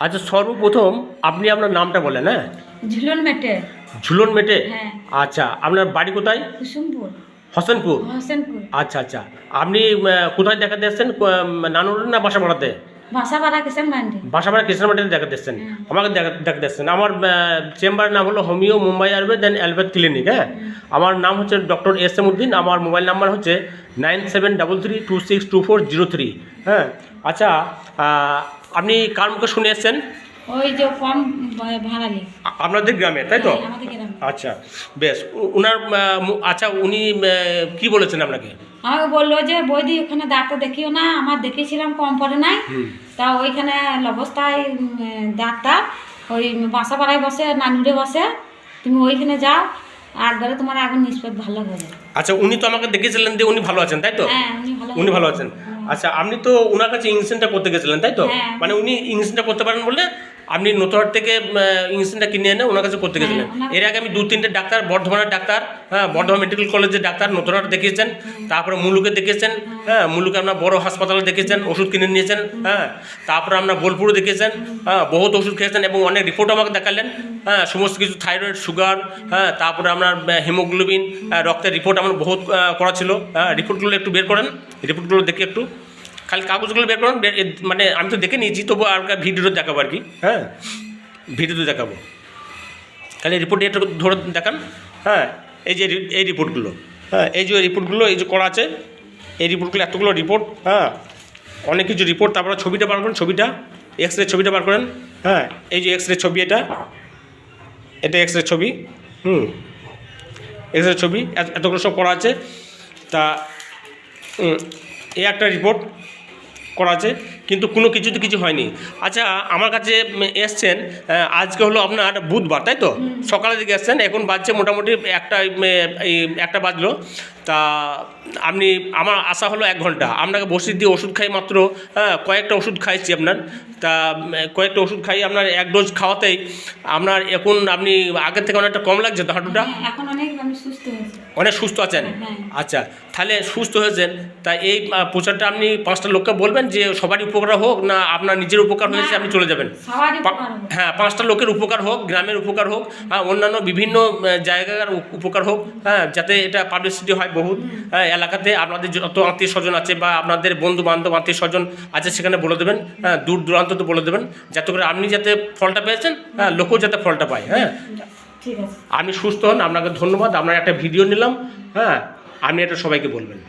আচ্ছা, সর্বপ্রথম আপনি আপনার নামটা বলেন। হ্যাঁ, ঝুলন মেটে। ঝুলন মেটে। হ্যাঁ। আচ্ছা, আপনার বাড়ি কোথায়? কুসুমপুর। হোসেনপুর। হোসেনপুর। আচ্ছা আচ্ছা, আপনি কোথায় দেখাতে এসছেন? নানুর না বাসাপাড়াতে? বাসাপাড়া কিষান মান্ডি। বাসাপাড়া কৃষ্ণমাটিতে দেখাতে এসছেন। হুম। আমাকে দেখাতে এসছেন। আমার চেম্বারের নাম হলো homeo Mumbai Ayurveda and allopath clinic. হ্যাঁ, আমার নাম হচ্ছে ডক্টর এস এম উদ্দিন। আমার মোবাইল নাম্বার হচ্ছে 9733262403। হ্যাঁ, আচ্ছা, আপনি কার মুখে শুনে এসছেন? ওই যে কম ভাড়ালি। আপনাদের গ্রামে, তাই তো? হ্যাঁ, আমাদের গ্রামে। আচ্ছা, বেশ। উনার আচ্ছা, উনি কি বলেছেন আপনাকে? আমাকে বললো যে বৌদি ওখানে ডাক্তার দেখিও না, আমার দেখিয়েছিলাম কম পড়ে নাই। তা ওইখানে অবস্থায় ডাক্তার ওই বাসাপাড়ায় বসে, নানুরে বসে, তুমি ওইখানে যাও, একবারে তোমার আগুন নিষ্পত ভালো হয়ে যাবে। আচ্ছা, উনি তো আমাকে দেখেছিলেন যে উনি ভালো আছেন, তাই তো? হ্যাঁ, উনি ভালো আছেন। আচ্ছা, আপনি তো ওনার কাছে ইনজেকশনটা করতে গেছিলেন, তাই তো? হ্যাঁ। মানে উনি ইনজেকশনটা করতে পারেন বলে আপনি নতুনহাট থেকে ইনজেকশনটা কিনে এনে ওনার কাছে করতে গেছিলেন। এর আগে আমি 2-3টে ডাক্তার, বর্ধমানের ডাক্তার, হ্যাঁ, বর্ধমান মেডিকেল কলেজের ডাক্তার নতুনহাট দেখিয়েছেন, তারপরে মুলুকে দেখিয়েছেন। হ্যাঁ, মুলুকে আপনার বড় হাসপাতালে দেখিয়েছেন, ওষুধ কিনে নিয়েছেন। হ্যাঁ, তারপরে আপনার বোলপুরে দেখিয়েছেন। হ্যাঁ, বহুত ওষুধ খেয়েছেন এবং অনেক রিপোর্ট আমাকে দেখালেন। হ্যাঁ, সমস্ত কিছু থাইরয়েড, সুগার, হ্যাঁ, তারপরে আপনার হিমোগ্লোবিন, রক্তের রিপোর্ট আমার বহুত করা ছিল। হ্যাঁ, রিপোর্টগুলো একটু বের করেন, রিপোর্টগুলো দেখি একটু। খালি কাগজগুলো বের করেন। মানে আমি তো দেখে নিয়েছি, তবু আর ভিডিওতে দেখাবো আর কি। হ্যাঁ, ভিডিওতে দেখাবো। খালি রিপোর্ট একটু ধরে দেখান। হ্যাঁ, এই যে এই রিপোর্টগুলো, হ্যাঁ, এই যে রিপোর্টগুলো এই যে করা আছে, এই রিপোর্টগুলো এতগুলো রিপোর্ট। হ্যাঁ, অনেক কিছু রিপোর্ট। তারপরে ছবিটা বার করেন, ছবিটা এক্স রে ছবিটা বার করেন। হ্যাঁ, এই যে এক্স রে ছবি, এটা এক্স রে ছবি। এক্স রে ছবি এতগুলো সব করা আছে। তা এই একটা রিপোর্ট করা আছে, কিন্তু কোনো কিছুতে কিছু হয়নি। আচ্ছা, আমার কাছে এসছেন আজকে হলো আপনার বুধবার, তাই তো? সকালের দিকে এসছেন, এখন বাজছে মোটামুটি একটা বাজলো। তা আপনি, আমার আসা হলো 1 ঘন্টা। আপনাকে বসিয়ে দিয়ে ওষুধ খাই মাত্র, হ্যাঁ, কয়েকটা ওষুধ খাইছি আপনার। তা কয়েকটা ওষুধ খাই আপনার 1 ডোজ খাওয়াতেই আপনার এখন আপনি আগের থেকে অনেকটা কম লাগছে তো হাঁটুটা? এখন অনেক আমি সুস্থ হয়েছি। অনেক সুস্থ আছেন? হ্যাঁ। আচ্ছা, তাহলে সুস্থ হয়েছেন। তা এই প্রচারটা আপনি 5টা লোককে বলবেন যে সবারই উপকার হোক, না আপনার নিজের উপকার হয়েছে আপনি চলে যাবেন? সবারই উপকার হবে। হ্যাঁ, 5টা লোকের উপকার হোক, গ্রামের উপকার হোক, অন্যান্য বিভিন্ন জায়গার উপকার হোক। হ্যাঁ, যাতে এটা পাবলিসিটি হয় বহুত এলাকাতে। আপনাদের যত আত্মীয় স্বজন আছে বা আপনাদের বন্ধু বান্ধব আত্মীয় স্বজন আছে সেখানে বলে দেবেন। হ্যাঁ, দূর দূরান্ত তো বলে দেবেন, যাতে করে আপনি যাতে ফলটা পেয়েছেন, হ্যাঁ, লোকও যাতে ফলটা পায়। হ্যাঁ, ঠিক আছে। আপনি সুস্থ হন। আপনাকে ধন্যবাদ। আপনার একটা ভিডিও নিলাম। হ্যাঁ, আপনি এটা সবাইকে বলবেন।